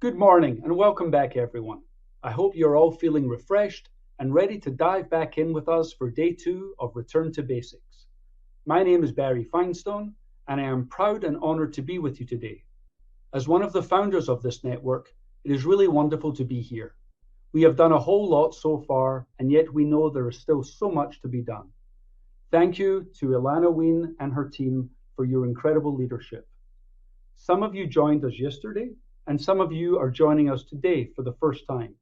Good morning and welcome back, everyone. I hope you're all feeling refreshed and ready to dive back in with us for day 2 of Return to Basics. My name is Barry Finestone, and I am proud and honored to be with you today. As one of the founders of this network, it is really wonderful to be here. We have done a whole lot so far, and yet we know there is still so much to be done. Thank you to Ilana Wien and her team for your incredible leadership. Some of you joined us yesterday, and some of you are joining us today for the first time.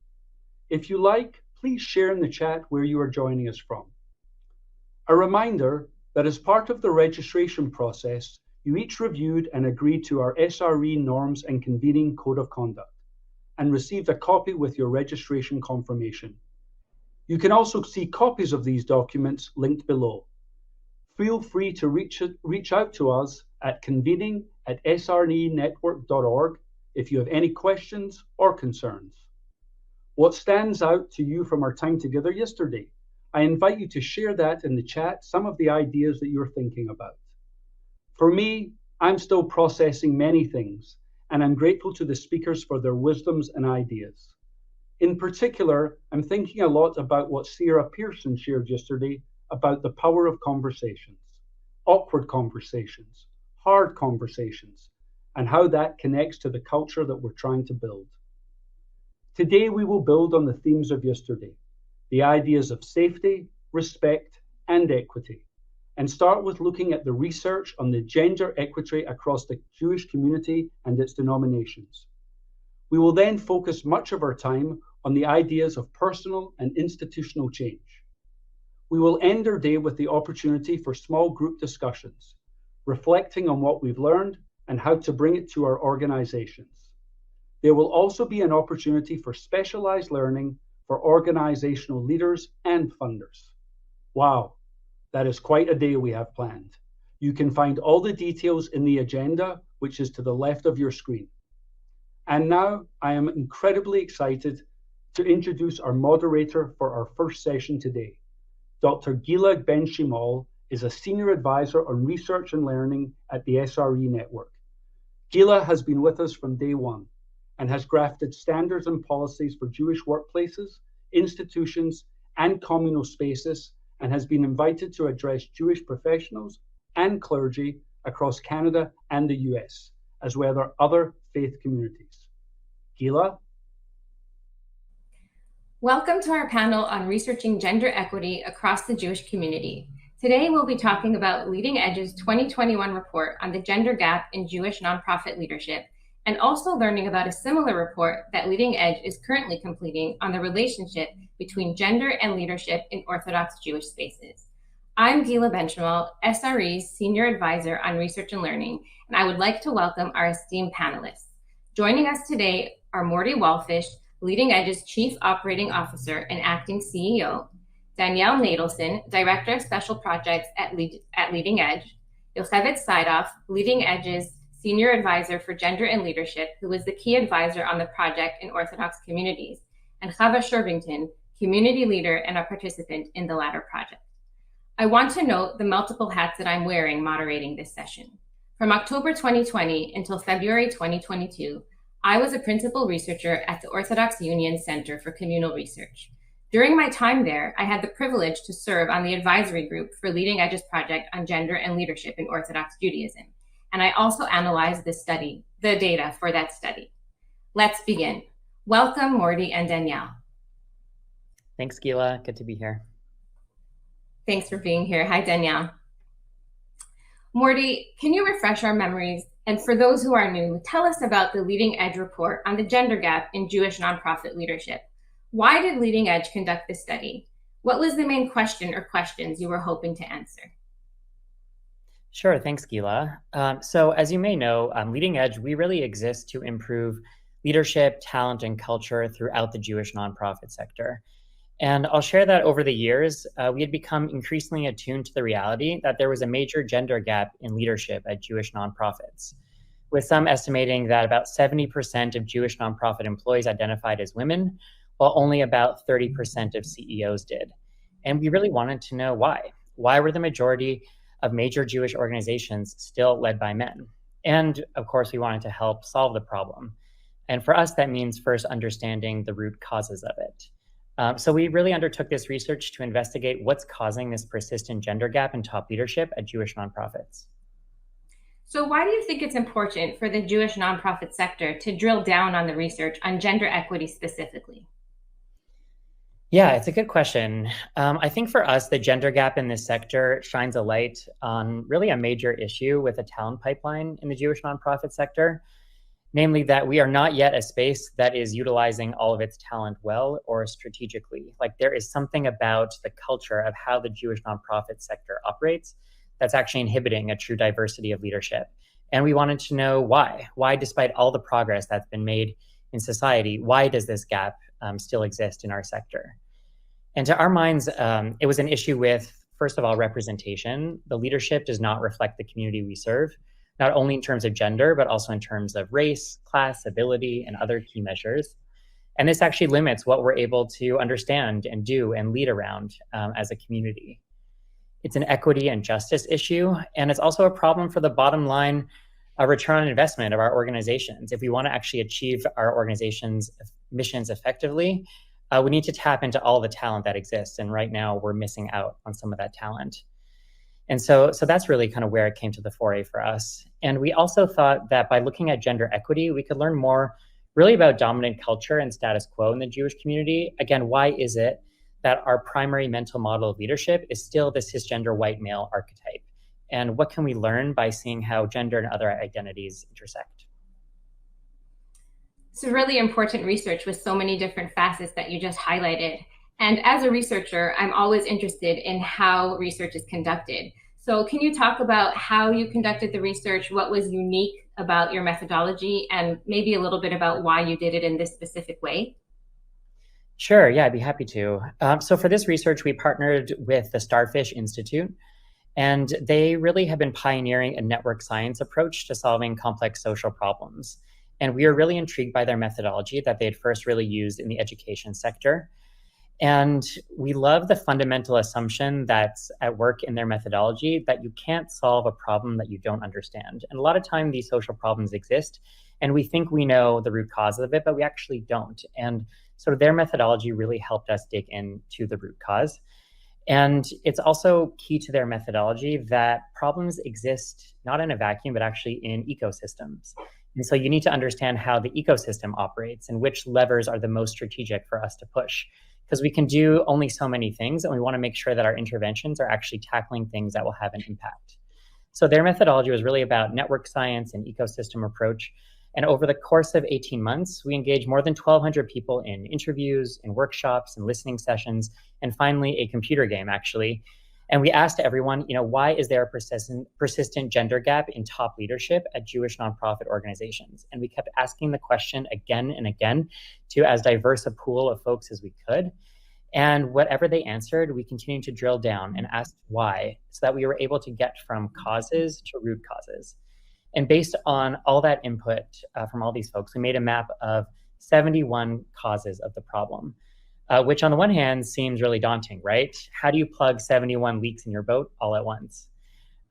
If you like, please share in the chat where you are joining us from. A reminder that as part of the registration process, you each reviewed and agreed to our SRE norms and convening code of conduct and received a copy with your registration confirmation. You can also see copies of these documents linked below. Feel free to reach out to us at convening@srenetwork.org if you have any questions or concerns. What stands out to you from our time together yesterday? I invite you to share that in the chat, some of the ideas that you're thinking about. For me, I'm still processing many things, and I'm grateful to the speakers for their wisdoms and ideas. In particular, I'm thinking a lot about what Sarah Pearson shared yesterday about the power of conversations, awkward conversations, hard conversations, and how that connects to the culture that we're trying to build. Today, we will build on the themes of yesterday, the ideas of safety, respect, and equity, and start with looking at the research on the gender equity across the Jewish community and its denominations. We will then focus much of our time on the ideas of personal and institutional change. We will end our day with the opportunity for small group discussions, reflecting on what we've learned and how to bring it to our organizations. There will also be an opportunity for specialized learning for organizational leaders and funders. Wow, that is quite a day we have planned. You can find all the details in the agenda, which is to the left of your screen. And now I am incredibly excited to introduce our moderator for our first session today. Dr. Guila Benchimol is a senior advisor on research and learning at the SRE network. Guila has been with us from day one and has crafted standards and policies for Jewish workplaces, institutions, and communal spaces, and has been invited to address Jewish professionals and clergy across Canada and the US, as well as other faith communities. Guila? Welcome to our panel on researching gender equity across the Jewish community. Today, we'll be talking about Leading Edge's 2021 report on the gender gap in Jewish nonprofit leadership, and also learning about a similar report that Leading Edge is currently completing on the relationship between gender and leadership in Orthodox Jewish spaces. I'm Guila Benchimol, SRE's Senior Advisor on Research and Learning, and I would like to welcome our esteemed panelists. Joining us today are Mordy Walfish, Leading Edge's Chief Operating Officer and Acting CEO, Danielle Natelson, Director of Special Projects at Leading Edge, Yocheved Sidof, Leading Edge's Senior Advisor for Gender and Leadership, who was the key advisor on the project in Orthodox communities, and Chava Shervington, Community Leader and a participant in the latter project. I want to note the multiple hats that I'm wearing moderating this session. From October 2020 until February 2022, I was a principal researcher at the Orthodox Union Center for Communal Research. During my time there, I had the privilege to serve on the advisory group for Leading Edge's project on gender and leadership in Orthodox Judaism. And I also analyzed the data for that study. Let's begin. Welcome, Mordy and Danielle. Thanks, Guila. Good to be here. Thanks for being here. Hi, Danielle. Mordy, can you refresh our memories? And for those who are new, tell us about the Leading Edge report on the gender gap in Jewish nonprofit leadership. Why did Leading Edge conduct this study? What was the main question or questions you were hoping to answer? Sure, thanks, Guila. So as you may know, Leading Edge, we really exist to improve leadership, talent, and culture throughout the Jewish nonprofit sector. And I'll share that over the years, we had become increasingly attuned to the reality that there was a major gender gap in leadership at Jewish nonprofits, with some estimating that about 70% of Jewish nonprofit employees identified as women, while only about 30% of CEOs did. And we really wanted to know why. Why were the majority of major Jewish organizations still led by men? And of course, we wanted to help solve the problem. And for us, that means first understanding the root causes of it. So we really undertook this research to investigate what's causing this persistent gender gap in top leadership at Jewish nonprofits. So why do you think it's important for the Jewish nonprofit sector to drill down on the research on gender equity specifically? Yeah, it's a good question. I think for us, the gender gap in this sector shines a light on really a major issue with the talent pipeline in the Jewish nonprofit sector, namely that we are not yet a space that is utilizing all of its talent well or strategically. Like there is something about the culture of how the Jewish nonprofit sector operates that's actually inhibiting a true diversity of leadership. And we wanted to know why. Why, despite all the progress that's been made in society, why does this gap still exist in our sector? And to our minds, it was an issue with, first of all, representation. The leadership does not reflect the community we serve, not only in terms of gender, but also in terms of race, class, ability, and other key measures. And this actually limits what we're able to understand and do and lead around as a community. It's an equity and justice issue, and it's also a problem for the bottom line return on investment of our organizations. If we want to actually achieve our organization's missions effectively, we need to tap into all the talent that exists. And right now we're missing out on some of that talent. And so that's really kind of where it came to the foray for us. And we also thought that by looking at gender equity, we could learn more really about dominant culture and status quo in the Jewish community. Again, why is it that our primary mental model of leadership is still the cisgender white male archetype? And what can we learn by seeing how gender and other identities intersect? It's really important research with so many different facets that you just highlighted. And as a researcher, I'm always interested in how research is conducted. So can you talk about how you conducted the research, what was unique about your methodology, and maybe a little bit about why you did it in this specific way? Sure, yeah, I'd be happy to. So for this research, we partnered with the Starfish Institute, and they really have been pioneering a network science approach to solving complex social problems. And we were really intrigued by their methodology that they had first really used in the education sector. And we love the fundamental assumption that's at work in their methodology that you can't solve a problem that you don't understand. And a lot of time these social problems exist, and we think we know the root cause of it, but we actually don't. And so their methodology really helped us dig into the root cause. And it's also key to their methodology that problems exist not in a vacuum, but actually in ecosystems. And so you need to understand how the ecosystem operates and which levers are the most strategic for us to push. Because we can do only so many things, and we want to make sure that our interventions are actually tackling things that will have an impact. So their methodology was really about network science and ecosystem approach. And over the course of 18 months, we engaged more than 1,200 people in interviews, in workshops, and listening sessions, and finally a computer game, actually. And we asked everyone, why is there a persistent gender gap in top leadership at Jewish nonprofit organizations? And we kept asking the question again and again to as diverse a pool of folks as we could. And whatever they answered, we continued to drill down and ask why, so that we were able to get from causes to root causes. And based on all that input from all these folks, we made a map of 71 causes of the problem, which on the one hand seems really daunting, right? How do you plug 71 leaks in your boat all at once?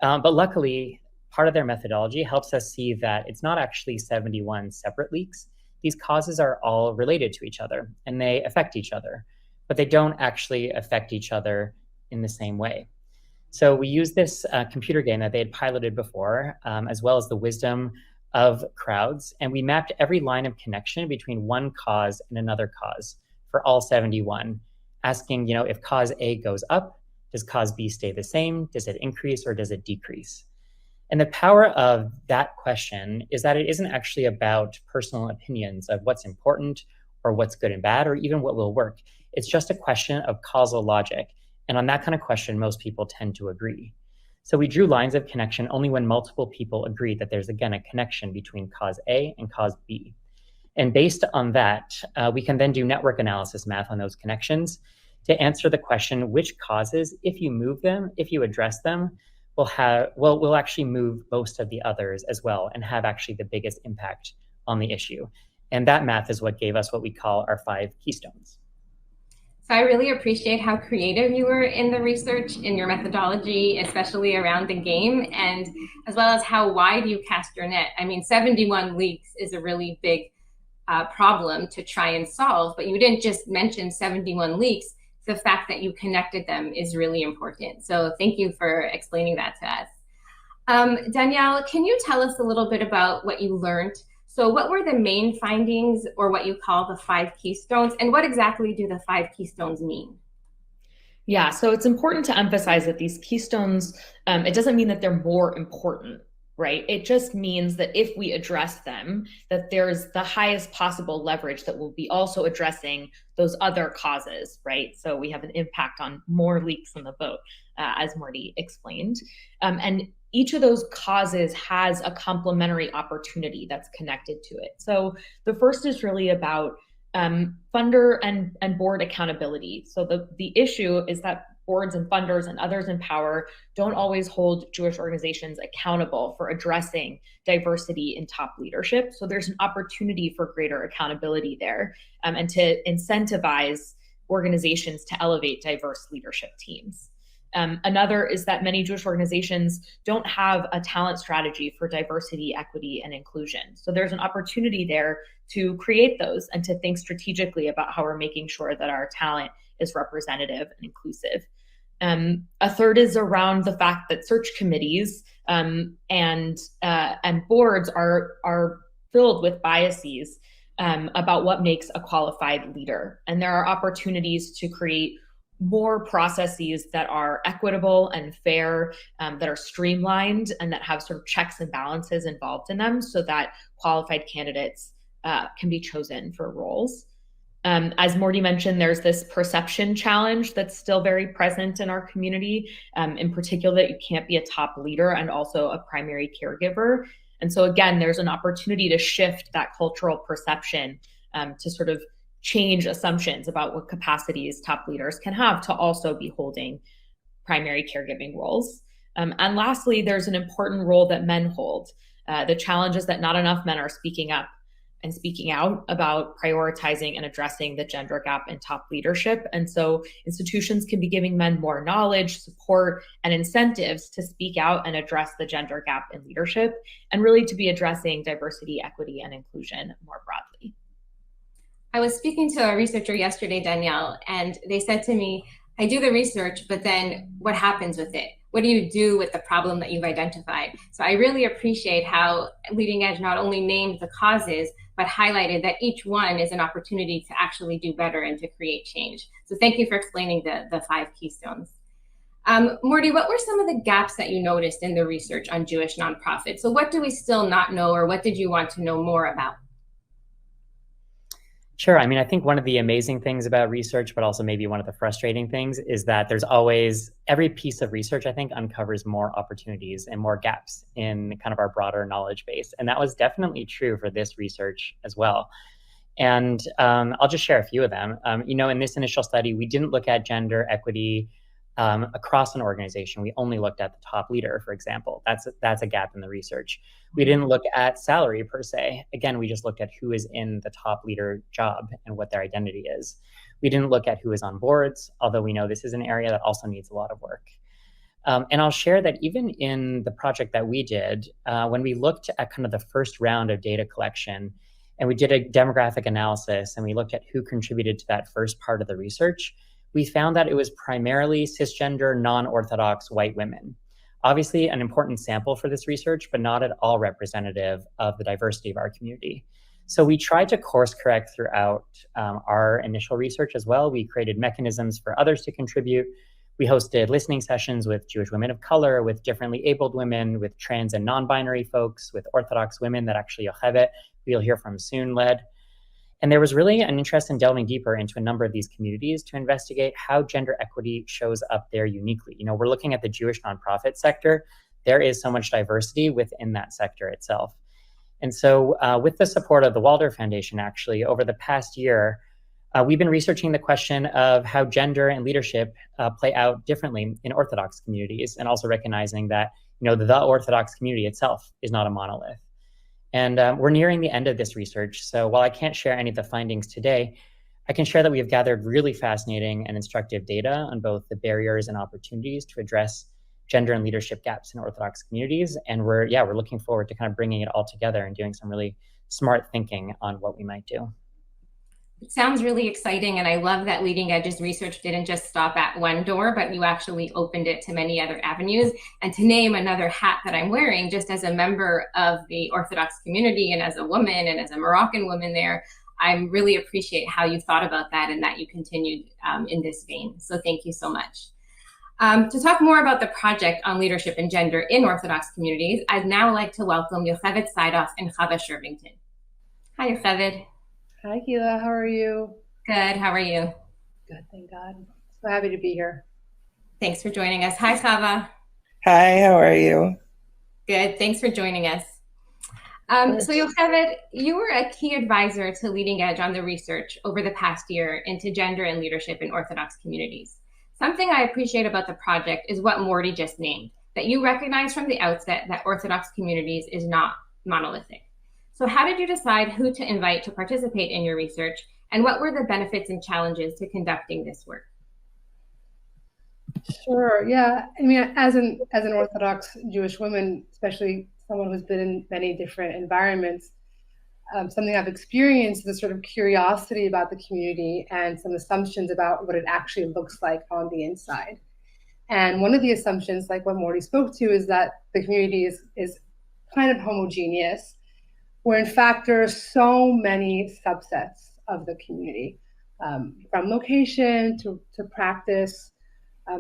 But luckily, part of their methodology helps us see that it's not actually 71 separate leaks. These causes are all related to each other, and they affect each other, but they don't actually affect each other in the same way. So we used this computer game that they had piloted before, as well as the wisdom of crowds, and we mapped every line of connection between one cause and another cause for all 71, asking, if cause A goes up, does cause B stay the same? Does it increase or does it decrease? And the power of that question is that it isn't actually about personal opinions of what's important or what's good and bad or even what will work. It's just a question of causal logic. And on that kind of question, most people tend to agree. So we drew lines of connection only when multiple people agreed that there's, again, a connection between cause A and cause B. And based on that, we can then do network analysis math on those connections to answer the question, which causes, if you move them, if you address them, will actually move most of the others as well and have actually the biggest impact on the issue. And that math is what gave us what we call our 5 keystones. So I really appreciate how creative you were in the research, in your methodology, especially around the game, and as well as how wide you cast your net. I mean, 71 leaks is a really big problem to try and solve, but you didn't just mention 71 leaks. The fact that you connected them is really important. So thank you for explaining that to us. Danielle, can you tell us a little bit about what you learned? So what were the main findings, or what you call the 5 keystones, and what exactly do the 5 keystones mean? Yeah, so it's important to emphasize that these keystones, it doesn't mean that they're more important, right? It just means that if we address them, that there's the highest possible leverage that we'll be also addressing those other causes, right? So we have an impact on more leaks in the boat, as Mordy explained. And each of those causes has a complementary opportunity that's connected to it. So the first is really about funder and board accountability. So the issue is that boards and funders and others in power don't always hold Jewish organizations accountable for addressing diversity in top leadership. So there's an opportunity for greater accountability there, and to incentivize organizations to elevate diverse leadership teams. Another is that many Jewish organizations don't have a talent strategy for diversity, equity, and inclusion. So there's an opportunity there to create those and to think strategically about how we're making sure that our talent is representative and inclusive. A third is around the fact that search committees and boards are filled with biases about what makes a qualified leader. And there are opportunities to create more processes that are equitable and fair, that are streamlined, and that have sort of checks and balances involved in them, so that qualified candidates can be chosen for roles. As Mordy mentioned, there's this perception challenge that's still very present in our community, in particular that you can't be a top leader and also a primary caregiver. And so again, there's an opportunity to shift that cultural perception to sort of change assumptions about what capacities top leaders can have to also be holding primary caregiving roles. And lastly, there's an important role that men hold. The challenge is that not enough men are speaking up and speaking out about prioritizing and addressing the gender gap in top leadership. And so institutions can be giving men more knowledge, support, and incentives to speak out and address the gender gap in leadership, and really to be addressing diversity, equity, and inclusion more broadly. I was speaking to a researcher yesterday, Danielle, and they said to me, I do the research, but then what happens with it? What do you do with the problem that you've identified? So I really appreciate how Leading Edge not only named the causes, but highlighted that each one is an opportunity to actually do better and to create change. So thank you for explaining the 5 keystones. Mordy, what were some of the gaps that you noticed in the research on Jewish nonprofits? So what do we still not know, or what did you want to know more about? Sure. I mean, I think one of the amazing things about research, but also maybe one of the frustrating things, is that there's always, every piece of research, I think, uncovers more opportunities and more gaps in kind of our broader knowledge base. And that was definitely true for this research as well. And I'll just share a few of them. In this initial study, we didn't look at gender equity across an organization. We only looked at the top leader, for example. That's a gap in the research. We didn't look at salary per se. Again, we just looked at who is in the top leader job and what their identity is. We didn't look at who is on boards, although we know this is an area that also needs a lot of work. And I'll share that even in the project that we did, when we looked at kind of the first round of data collection, and we did a demographic analysis, and we looked at who contributed to that first part of the research, we found that it was primarily cisgender, non-Orthodox white women. Obviously, an important sample for this research, but not at all representative of the diversity of our community. So we tried to course correct throughout our initial research as well. We created mechanisms for others to contribute. We hosted listening sessions with Jewish women of color, with differently abled women, with trans and non-binary folks, with Orthodox women that actually Yocheved, who you'll hear from soon, led. And there was really an interest in delving deeper into a number of these communities to investigate how gender equity shows up there uniquely. We're looking at the Jewish nonprofit sector. There is so much diversity within that sector itself. And so with the support of the Waldorf Foundation, actually, over the past year, we've been researching the question of how gender and leadership play out differently in Orthodox communities, and also recognizing that, the Orthodox community itself is not a monolith. And we're nearing the end of this research. So while I can't share any of the findings today, I can share that we have gathered really fascinating and instructive data on both the barriers and opportunities to address gender and leadership gaps in Orthodox communities. And we're looking forward to kind of bringing it all together and doing some really smart thinking on what we might do. It sounds really exciting, and I love that Leading Edge's research didn't just stop at one door, but you actually opened it to many other avenues. And to name another hat that I'm wearing, just as a member of the Orthodox community and as a woman and as a Moroccan woman there, I really appreciate how you thought about that and that you continued in this vein. So thank you so much. To talk more about the project on leadership and gender in Orthodox communities, I'd now like to welcome Yocheved Sidof and Chava Shervington. Hi, Yocheved. Hi, Guila. How are you? Good. How are you? Good, thank God. So happy to be here. Thanks for joining us. Hi, Chava. Hi, how are you? Good. Thanks for joining us. So Yocheved, you were a key advisor to Leading Edge on the research over the past year into gender and leadership in Orthodox communities. Something I appreciate about the project is what Mordy just named, that you recognize from the outset that Orthodox communities is not monolithic. So how did you decide who to invite to participate in your research, and what were the benefits and challenges to conducting this work? Sure. Yeah. I mean, as an Orthodox Jewish woman, especially someone who's been in many different environments, something I've experienced is a sort of curiosity about the community and some assumptions about what it actually looks like on the inside. And one of the assumptions, like what Mordy spoke to, is that the community is kind of homogeneous, where in fact there are so many subsets of the community, from location to practice,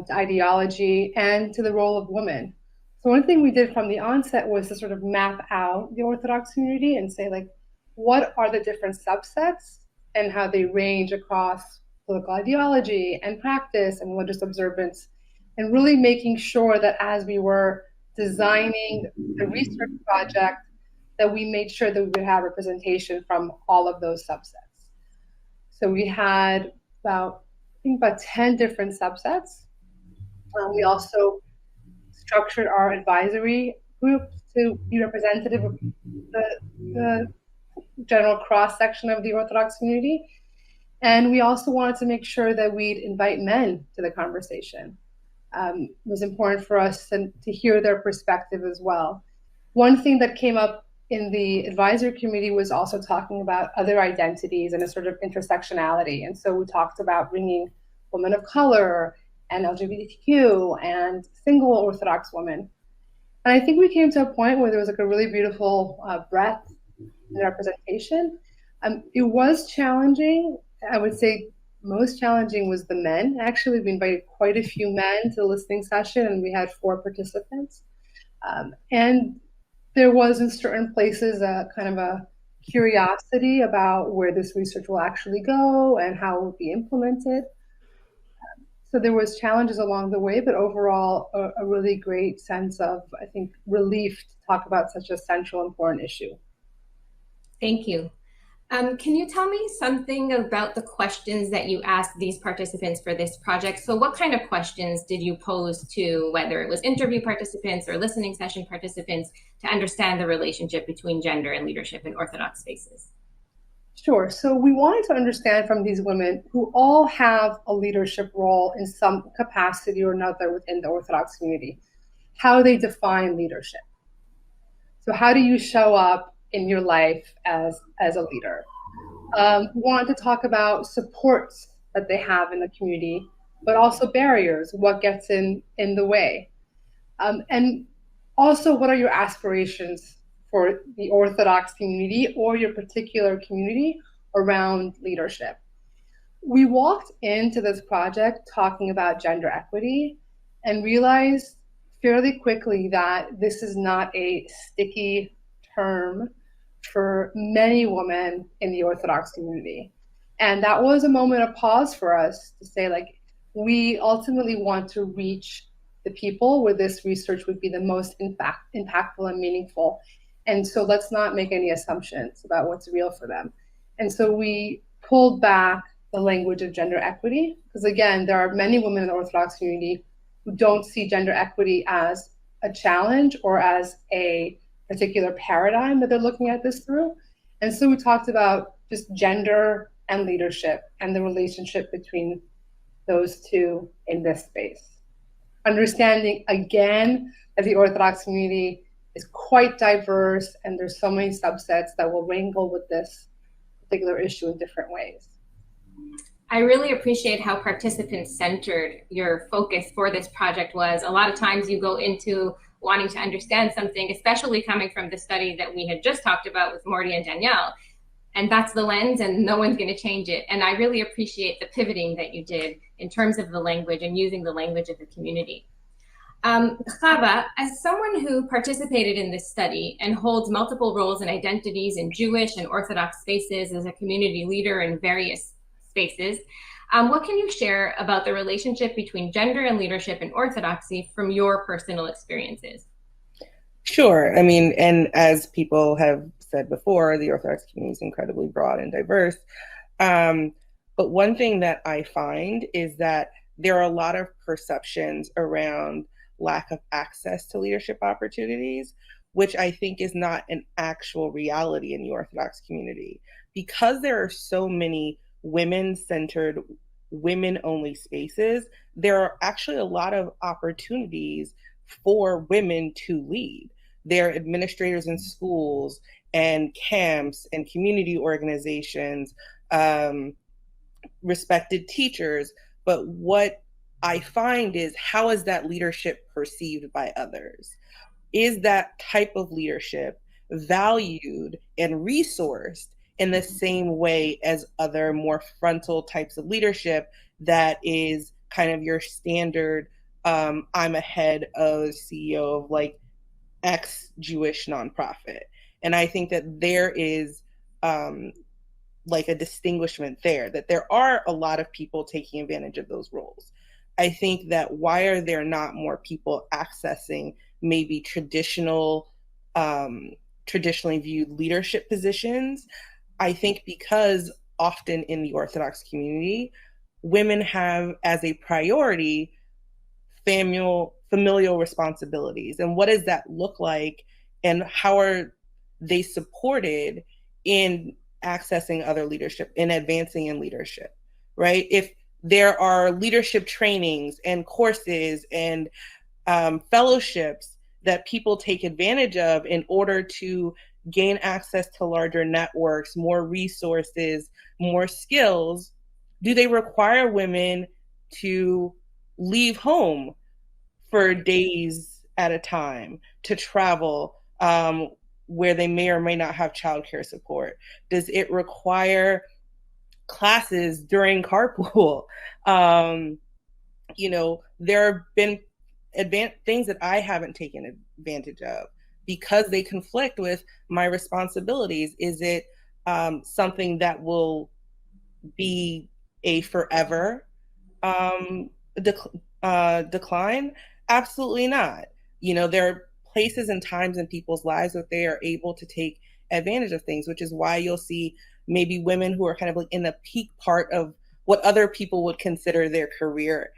to ideology, and to the role of women. So one thing we did from the onset was to sort of map out the Orthodox community and say, like, what are the different subsets and how they range across political ideology and practice and religious observance, and really making sure that as we were designing the research project, that we made sure that we would have representation from all of those subsets. So we had about 10 different subsets. We also structured our advisory group to be representative of the general cross-section of the Orthodox community. And we also wanted to make sure that we'd invite men to the conversation. It was important for us to hear their perspective as well. One thing that came up in the advisory committee was also talking about other identities and a sort of intersectionality. And so we talked about bringing women of color and LGBTQ and single Orthodox women. And I think we came to a point where there was like a really beautiful breadth in representation. It was challenging. I would say most challenging was the men. Actually, we invited quite a few men to the listening session, and we had 4 participants. And there was in certain places a kind of a curiosity about where this research will actually go and how it will be implemented. So there was challenges along the way, but overall a really great sense of, I think, relief to talk about such a central, important issue. Thank you. Can you tell me something about the questions that you asked these participants for this project? So what kind of questions did you pose to, whether it was interview participants or listening session participants, to understand the relationship between gender and leadership in Orthodox spaces? Sure. So we wanted to understand from these women, who all have a leadership role in some capacity or another within the Orthodox community, how they define leadership. So how do you show up in your life as a leader? We wanted to talk about supports that they have in the community, but also barriers, what gets in the way. And also, what are your aspirations for the Orthodox community or your particular community around leadership? We walked into this project talking about gender equity and realized fairly quickly that this is not a sticky term for many women in the Orthodox community. And that was a moment of pause for us to say, like, we ultimately want to reach the people where this research would be the most impactful and meaningful. And so let's not make any assumptions about what's real for them. And so we pulled back the language of gender equity, because again, there are many women in the Orthodox community who don't see gender equity as a challenge or as a particular paradigm that they're looking at this through. And so we talked about just gender and leadership and the relationship between those two in this space. Understanding again that the Orthodox community is quite diverse, and there's so many subsets that will wrangle with this particular issue in different ways. I really appreciate how participant-centered your focus for this project was. A lot of times you go into wanting to understand something, especially coming from the study that we had just talked about with Mordy and Danielle, and that's the lens and no one's going to change it. And I really appreciate the pivoting that you did in terms of the language and using the language of the community. Chava, as someone who participated in this study and holds multiple roles and identities in Jewish and Orthodox spaces as a community leader in various spaces, what can you share about the relationship between gender and leadership in Orthodoxy from your personal experiences? Sure. I mean, and as people have said before, the Orthodox community is incredibly broad and diverse. But one thing that I find is that there are a lot of perceptions around lack of access to leadership opportunities, which I think is not an actual reality in the Orthodox community. Because there are so many women-centered, women-only spaces, there are actually a lot of opportunities for women to lead. There are administrators in schools and camps and community organizations, respected teachers. But what I find is, how is that leadership perceived by others? Is that type of leadership valued and resourced in the same way as other more frontal types of leadership that is kind of your standard, I'm a head of CEO of like X Jewish nonprofit? And I think that there is like a distinguishment there, that there are a lot of people taking advantage of those roles. I think that why are there not more people accessing maybe traditionally viewed leadership positions? I think because often in the Orthodox community, women have as a priority familial responsibilities. And what does that look like? And how are they supported in accessing other leadership, in advancing in leadership, right? If there are leadership trainings and courses and fellowships that people take advantage of in order to gain access to larger networks, more resources, more skills, do they require women to leave home for days at a time to travel where they may or may not have childcare support? Does it require classes during carpool? There have been things that I haven't taken advantage of because they conflict with my responsibilities. Is it something that will be a forever decline? Absolutely not. There are places and times in people's lives that they are able to take advantage of things, which is why you'll see maybe women who are kind of like in the peak part of what other people would consider their career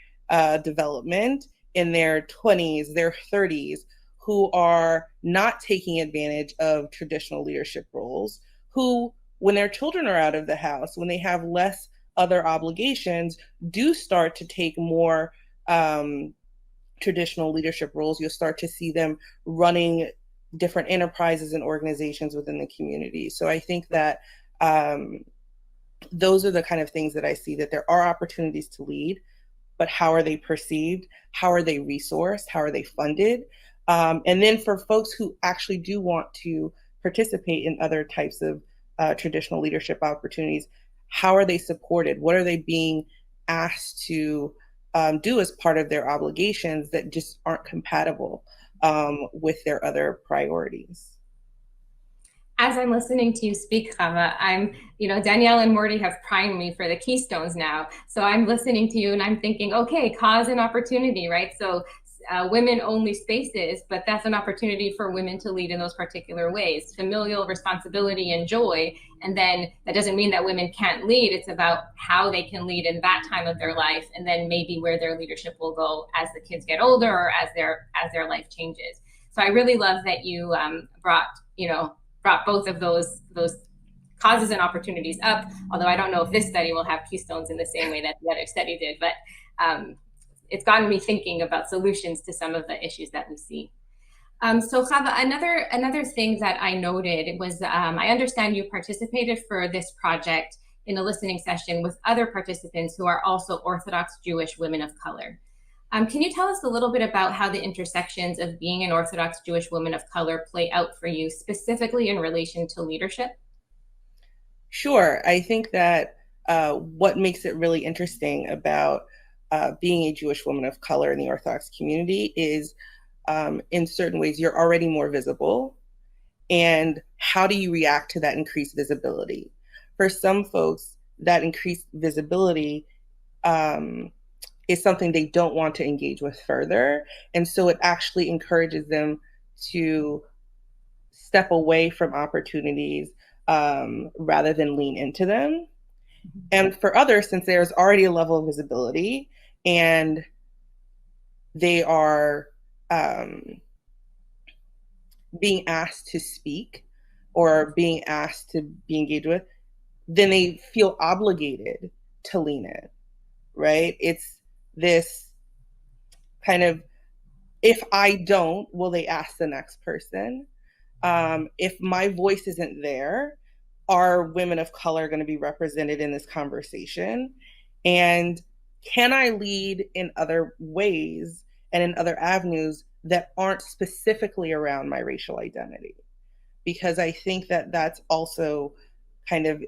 development in their 20s, their 30s, who are not taking advantage of traditional leadership roles, who, when their children are out of the house, when they have less other obligations, do start to take more traditional leadership roles. You'll start to see them running different enterprises and organizations within the community. So I think that those are the kind of things that I see, that there are opportunities to lead, but how are they perceived? How are they resourced? How are they funded? And then for folks who actually do want to participate in other types of traditional leadership opportunities, how are they supported? What are they being asked to do as part of their obligations that just aren't compatible with their other priorities? As I'm listening to you speak, Chava, Danielle and Mordy have primed me for the keystones now. So I'm listening to you and I'm thinking, okay, cause and opportunity, right? So women-only spaces, but that's an opportunity for women to lead in those particular ways. Familial responsibility and joy, and then that doesn't mean that women can't lead. It's about how they can lead in that time of their life, and then maybe where their leadership will go as the kids get older or as their life changes. So I really love that you brought both of those causes and opportunities up. Although I don't know if this study will have keystones in the same way that the other study did, but it's gotten me thinking about solutions to some of the issues that we see. So Chava, another thing that I noted was I understand you participated for this project in a listening session with other participants who are also Orthodox Jewish women of color. Can you tell us a little bit about how the intersections of being an Orthodox Jewish woman of color play out for you, specifically in relation to leadership? Sure. I think that what makes it really interesting about being a Jewish woman of color in the Orthodox community is in certain ways, you're already more visible. And how do you react to that increased visibility? For some folks, that increased visibility is something they don't want to engage with further. And so it actually encourages them to step away from opportunities rather than lean into them. And for others, since there's already a level of visibility and they are being asked to speak or being asked to be engaged with, then they feel obligated to lean in, right? It's this kind of, if I don't, will they ask the next person? If my voice isn't there, are women of color going to be represented in this conversation? And can I lead in other ways and in other avenues that aren't specifically around my racial identity? Because I think that that's also kind of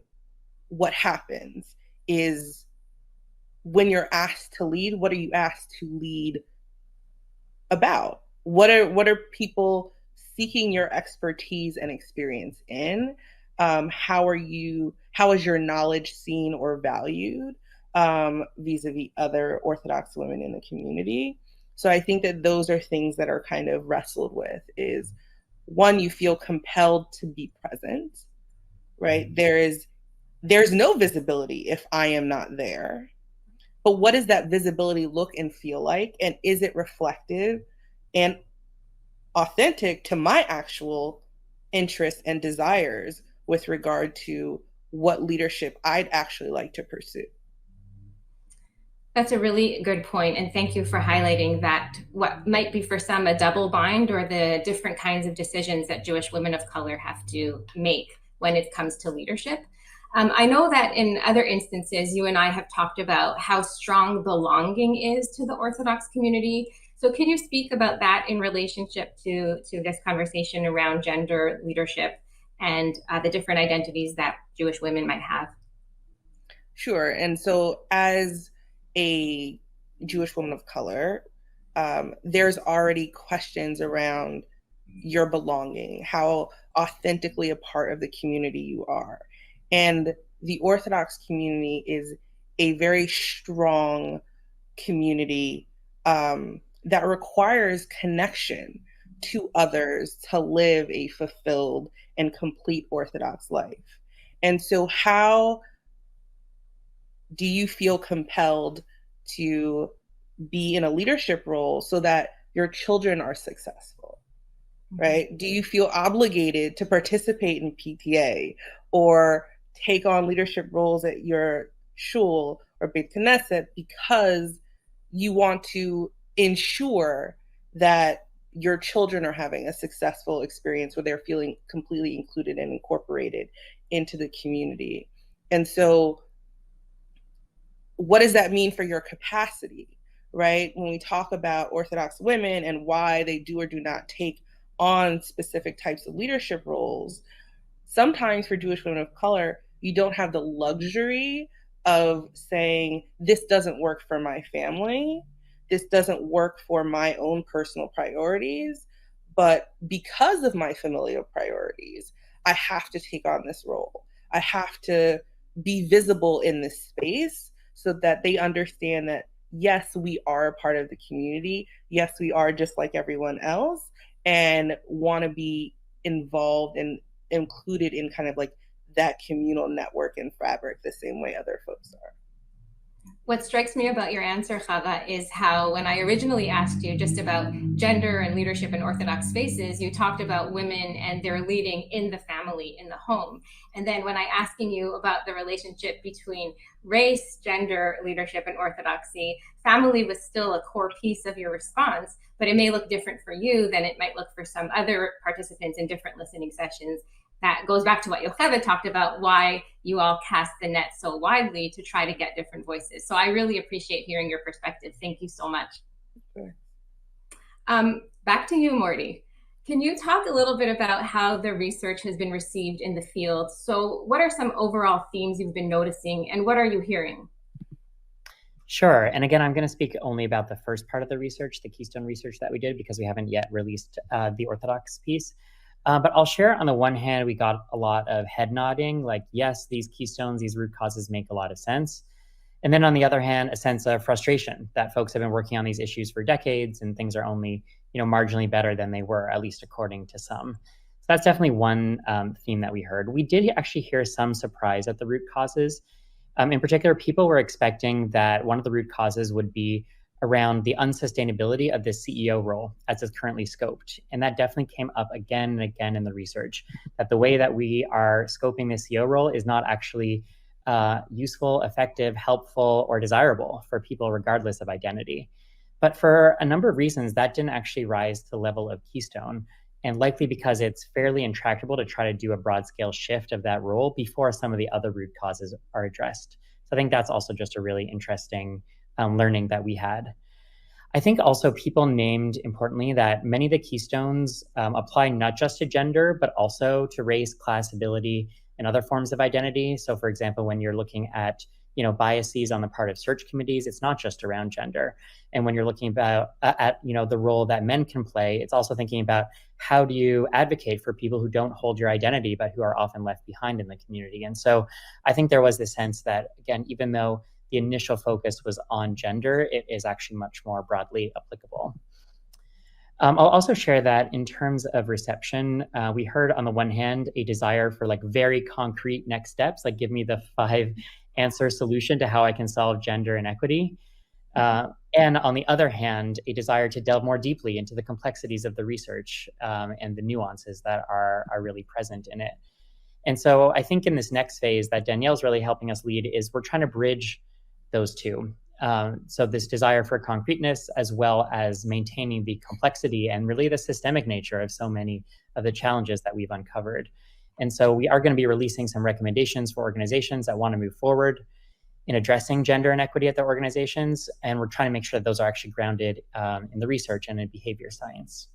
what happens is when you're asked to lead, what are you asked to lead about? What are people seeking your expertise and experience in? How is your knowledge seen or valued vis-a-vis other Orthodox women in the community? So I think that those are things that are kind of wrestled with is, one, you feel compelled to be present, right? There's no visibility if I am not there. But what does that visibility look and feel like? And is it reflective and authentic to my actual interests and desires with regard to what leadership I'd actually like to pursue? That's a really good point, and thank you for highlighting that what might be for some a double bind or the different kinds of decisions that Jewish women of color have to make when it comes to leadership. I know that in other instances, you and I have talked about how strong belonging is to the Orthodox community. So can you speak about that in relationship to this conversation around gender leadership and the different identities that Jewish women might have? Sure. And so as a Jewish woman of color, there's already questions around your belonging, how authentically a part of the community you are. And the Orthodox community is a very strong community that requires connection to others to live a fulfilled and complete Orthodox life. And so how do you feel compelled to be in a leadership role so that your children are successful, right? Do you feel obligated to participate in PTA or take on leadership roles at your shul or Beit Knesset because you want to ensure that your children are having a successful experience where they're feeling completely included and incorporated into the community? And so what does that mean for your capacity, right? When we talk about Orthodox women and why they do or do not take on specific types of leadership roles, sometimes for Jewish women of color, you don't have the luxury of saying, this doesn't work for my family, this doesn't work for my own personal priorities, but because of my familial priorities, I have to take on this role. I have to be visible in this space so that they understand that, yes, we are a part of the community. Yes, we are just like everyone else and want to be involved and included in kind of like that communal network and fabric the same way other folks are. What strikes me about your answer, Chava, is how when I originally asked you just about gender and leadership in Orthodox spaces, you talked about women and their leading in the family, in the home. And then when I asking you about the relationship between race, gender, leadership, and Orthodoxy, family was still a core piece of your response, but it may look different for you than it might look for some other participants in different listening sessions. That goes back to what Yocheved talked about, why you all cast the net so widely to try to get different voices. So I really appreciate hearing your perspective. Thank you so much. Sure. Back to you, Mordy. Can you talk a little bit about how the research has been received in the field? So what are some overall themes you've been noticing, and what are you hearing? Sure. And again, I'm going to speak only about the first part of the research, the Keystone research that we did, because we haven't yet released the Orthodox piece. But I'll share, on the one hand, we got a lot of head nodding, like, yes, these keystones, these root causes make a lot of sense. And then on the other hand, a sense of frustration that folks have been working on these issues for decades and things are only, marginally better than they were, at least according to some. So that's definitely one theme that we heard. We did actually hear some surprise at the root causes. In particular, people were expecting that one of the root causes would be around the unsustainability of the CEO role as it's currently scoped. And that definitely came up again and again in the research, that the way that we are scoping the CEO role is not actually useful, effective, helpful, or desirable for people regardless of identity. But for a number of reasons, that didn't actually rise to the level of Keystone, and likely because it's fairly intractable to try to do a broad scale shift of that role before some of the other root causes are addressed. So I think that's also just a really interesting learning that we had. I think also people named, importantly, that many of the keystones apply not just to gender, but also to race, class, ability, and other forms of identity. So for example, when you're looking at biases on the part of search committees, it's not just around gender. And when you're looking about at the role that men can play, it's also thinking about how do you advocate for people who don't hold your identity, but who are often left behind in the community. And so I think there was this sense that, again, even though the initial focus was on gender, it is actually much more broadly applicable. I'll also share that in terms of reception, we heard on the one hand a desire for very concrete next steps, like give me the 5-answer solution to how I can solve gender inequity. And on the other hand, a desire to delve more deeply into the complexities of the research and the nuances that are really present in it. And so I think in this next phase that Danielle's really helping us lead is we're trying to bridge those two. So this desire for concreteness, as well as maintaining the complexity and really the systemic nature of so many of the challenges that we've uncovered. And so we are going to be releasing some recommendations for organizations that want to move forward in addressing gender inequity at their organizations. And we're trying to make sure that those are actually grounded in the research and in behavior science.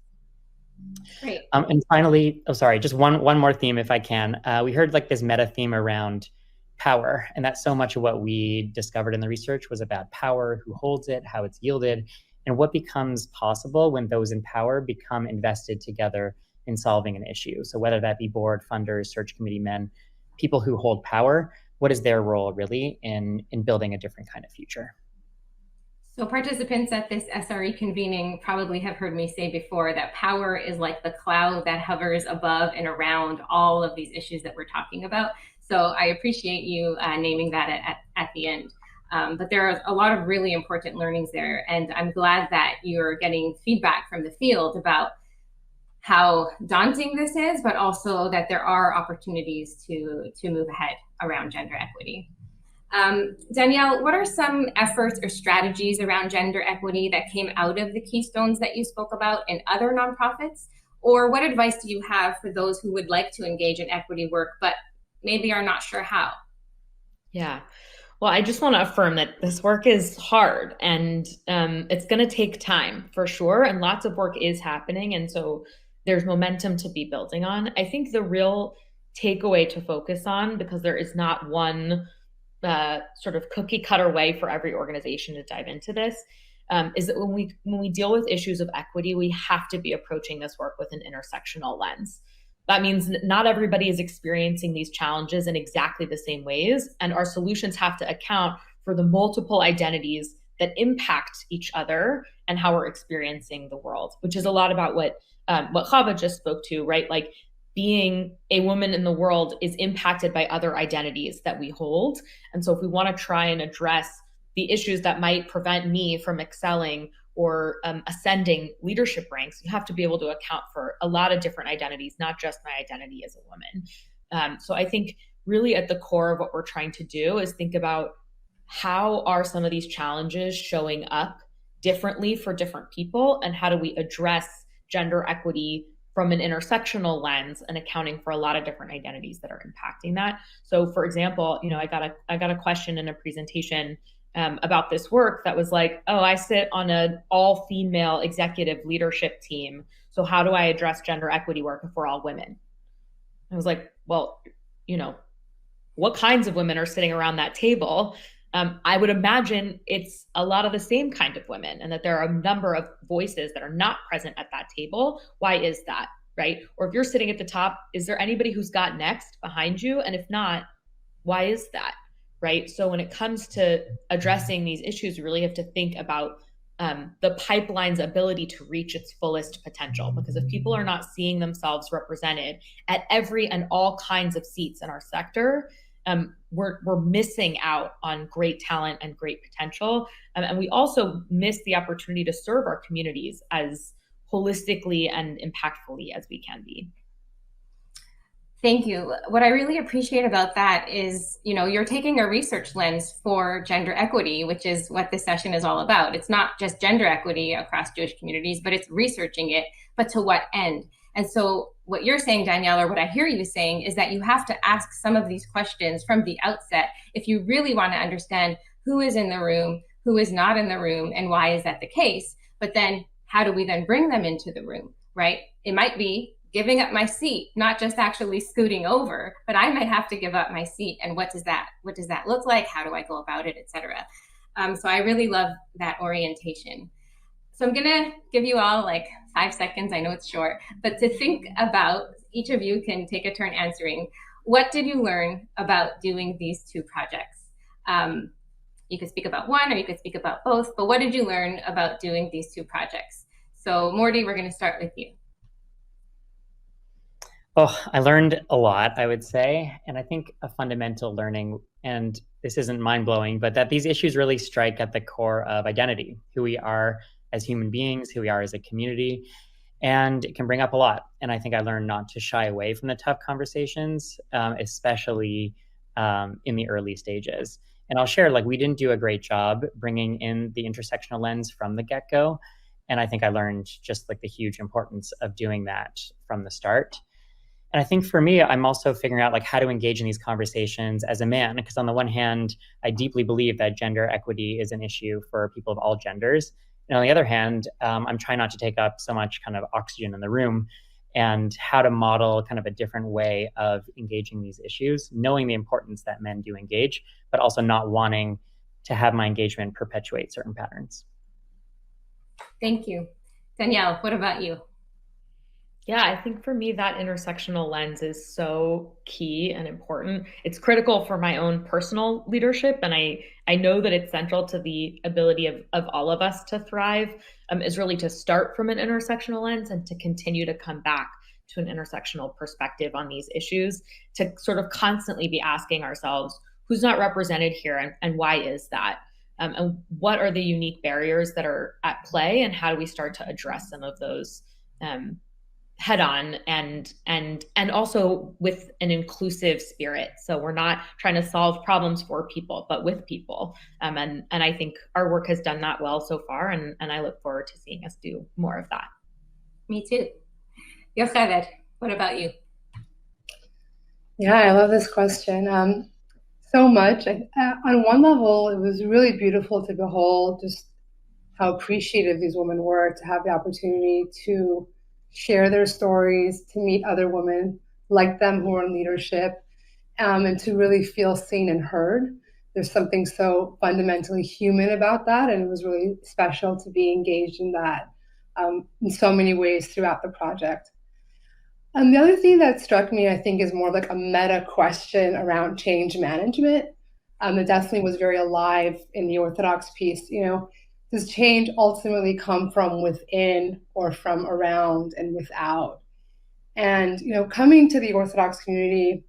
Great. And finally, just one more theme, if I can. We heard this meta theme around power, and that's so much of what we discovered in the research was about power, who holds it, how it's yielded, and what becomes possible when those in power become invested together in solving an issue. So whether that be board, funders, search committee men, people who hold power, what is their role really in building a different kind of future? So participants at this SRE convening probably have heard me say before that power is like the cloud that hovers above and around all of these issues that we're talking about. So I appreciate you naming that at the end. But there are a lot of really important learnings there. And I'm glad that you're getting feedback from the field about how daunting this is, but also that there are opportunities to move ahead around gender equity. Danielle, what are some efforts or strategies around gender equity that came out of the keystones that you spoke about in other nonprofits? Or what advice do you have for those who would like to engage in equity work, but maybe are not sure how? Yeah. Well, I just want to affirm that this work is hard and it's going to take time for sure. And lots of work is happening. And so there's momentum to be building on. I think the real takeaway to focus on, because there is not one sort of cookie cutter way for every organization to dive into this, is that when we deal with issues of equity, we have to be approaching this work with an intersectional lens. That means not everybody is experiencing these challenges in exactly the same ways, and our solutions have to account for the multiple identities that impact each other and how we're experiencing the world, which is a lot about what Chava just spoke to, right? Like being a woman in the world is impacted by other identities that we hold. And so if we want to try and address the issues that might prevent me from excelling or ascending leadership ranks, you have to be able to account for a lot of different identities, not just my identity as a woman. So I think really at the core of what we're trying to do is think about how are some of these challenges showing up differently for different people, and how do we address gender equity from an intersectional lens and accounting for a lot of different identities that are impacting that. So for example, I got a question in a presentation about this work that was like, oh, I sit on an all-female executive leadership team, so how do I address gender equity work if we're all women? I was like, well, what kinds of women are sitting around that table? I would imagine it's a lot of the same kind of women, and that there are a number of voices that are not present at that table. Why is that, right? Or if you're sitting at the top, is there anybody who's got next behind you? And if not, why is that, right? So when it comes to addressing these issues, we really have to think about the pipeline's ability to reach its fullest potential. Because if people are not seeing themselves represented at every and all kinds of seats in our sector, we're missing out on great talent and great potential. And we also miss the opportunity to serve our communities as holistically and impactfully as we can be. Thank you. What I really appreciate about that is, you're taking a research lens for gender equity, which is what this session is all about. It's not just gender equity across Jewish communities, but it's researching it, but to what end? And so what you're saying, Danielle, or what I hear you saying, is that you have to ask some of these questions from the outset if you really want to understand who is in the room, who is not in the room, and why is that the case? But then how do we then bring them into the room, right? It might be giving up my seat, not just actually scooting over, but I might have to give up my seat. And what does that look like? How do I go about it, et cetera? So I really love that orientation. So I'm gonna give you all like 5 seconds, I know it's short, but to think about, each of you can take a turn answering, what did you learn about doing these two projects? You could speak about one or you could speak about both, but what did you learn about doing these two projects? So Mordy, we're gonna start with you. Oh, I learned a lot, I would say. And I think a fundamental learning, and this isn't mind-blowing, but that these issues really strike at the core of identity, who we are as human beings, who we are as a community, and it can bring up a lot. And I think I learned not to shy away from the tough conversations, especially in the early stages. And I'll share, we didn't do a great job bringing in the intersectional lens from the get-go. And I think I learned just the huge importance of doing that from the start. And I think for me, I'm also figuring out how to engage in these conversations as a man, because on the one hand, I deeply believe that gender equity is an issue for people of all genders. And on the other hand, I'm trying not to take up so much kind of oxygen in the room, and how to model kind of a different way of engaging these issues, knowing the importance that men do engage, but also not wanting to have my engagement perpetuate certain patterns. Thank you. Danielle, what about you? Yeah, I think for me, that intersectional lens is so key and important. It's critical for my own personal leadership. And I know that it's central to the ability of all of us to thrive, is really to start from an intersectional lens and to continue to come back to an intersectional perspective on these issues, to sort of constantly be asking ourselves, who's not represented here and why is that? And what are the unique barriers that are at play, and how do we start to address some of those head on, and also with an inclusive spirit. So we're not trying to solve problems for people, but with people. And I think our work has done that well so far, and I look forward to seeing us do more of that. Me too. Yocheved, what about you? Yeah, I love this question so much. On one level, it was really beautiful to behold just how appreciative these women were to have the opportunity to share their stories, to meet other women like them who are in leadership, and to really feel seen and heard. There's something so fundamentally human about that, and it was really special to be engaged in that in so many ways throughout the project. And the other thing that struck me, I think, is more like a meta question around change management. It definitely was very alive in the Orthodox piece. Does change ultimately come from within or from around and without? And, coming to the Orthodox community,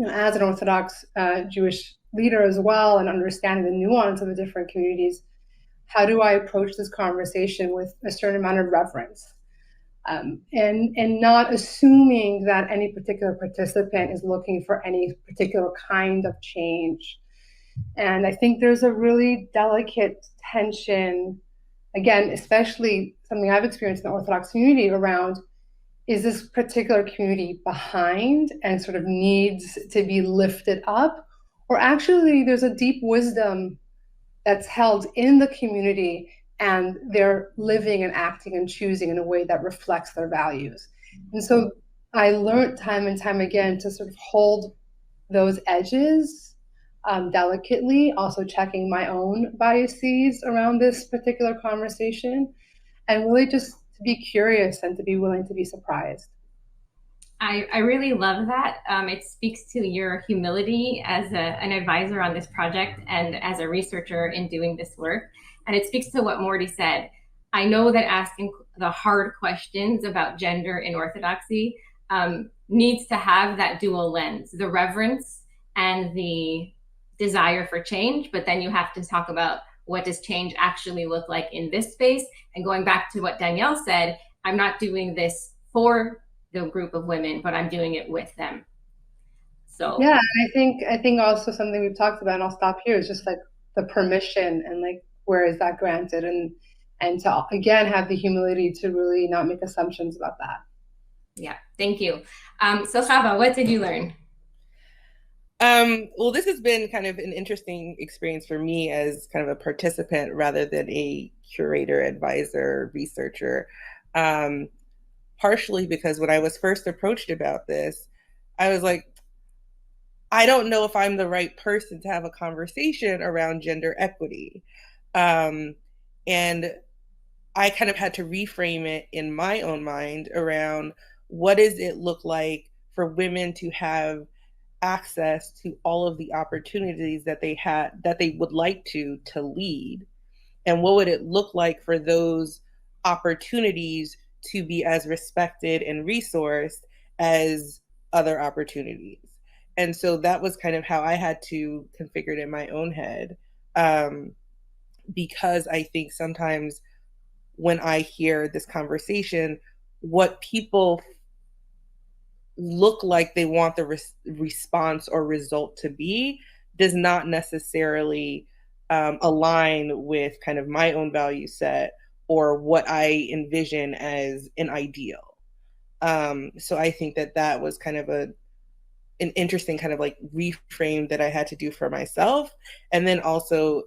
as an Orthodox Jewish leader as well, and understanding the nuance of the different communities, how do I approach this conversation with a certain amount of reverence? And not assuming that any particular participant is looking for any particular kind of change. And I think there's a really delicate tension, again, especially something I've experienced in the Orthodox community around, is this particular community behind and sort of needs to be lifted up? Or actually there's a deep wisdom that's held in the community and they're living and acting and choosing in a way that reflects their values. And so I learned time and time again to sort of hold those edges delicately, also checking my own biases around this particular conversation, and really just to be curious and to be willing to be surprised. I really love that. It speaks to your humility as an advisor on this project and as a researcher in doing this work. And it speaks to what Mordy said. I know that asking the hard questions about gender in Orthodoxy needs to have that dual lens, the reverence and the desire for change, but then you have to talk about what does change actually look like in this space. And going back to what Danielle said, I'm not doing this for the group of women, but I'm doing it with them. So yeah, and I think also something we've talked about, and I'll stop here, is just like the permission and like where is that granted, and to again have the humility to really not make assumptions about that. Yeah, thank you. So Chava, what did you learn? Well, this has been kind of an interesting experience for me as kind of a participant rather than a curator, advisor, researcher. Partially because when I was first approached about this, I was like, I don't know if I'm the right person to have a conversation around gender equity. And I kind of had to reframe it in my own mind around what does it look like for women to have access to all of the opportunities that they would like to lead, and what would it look like for those opportunities to be as respected and resourced as other opportunities. And so that was kind of how I had to configure it in my own head, because I think sometimes when I hear this conversation, what people look like they want the response or result to be does not necessarily align with kind of my own value set or what I envision as an ideal. So I think that was kind of an interesting kind of like reframe that I had to do for myself. And then also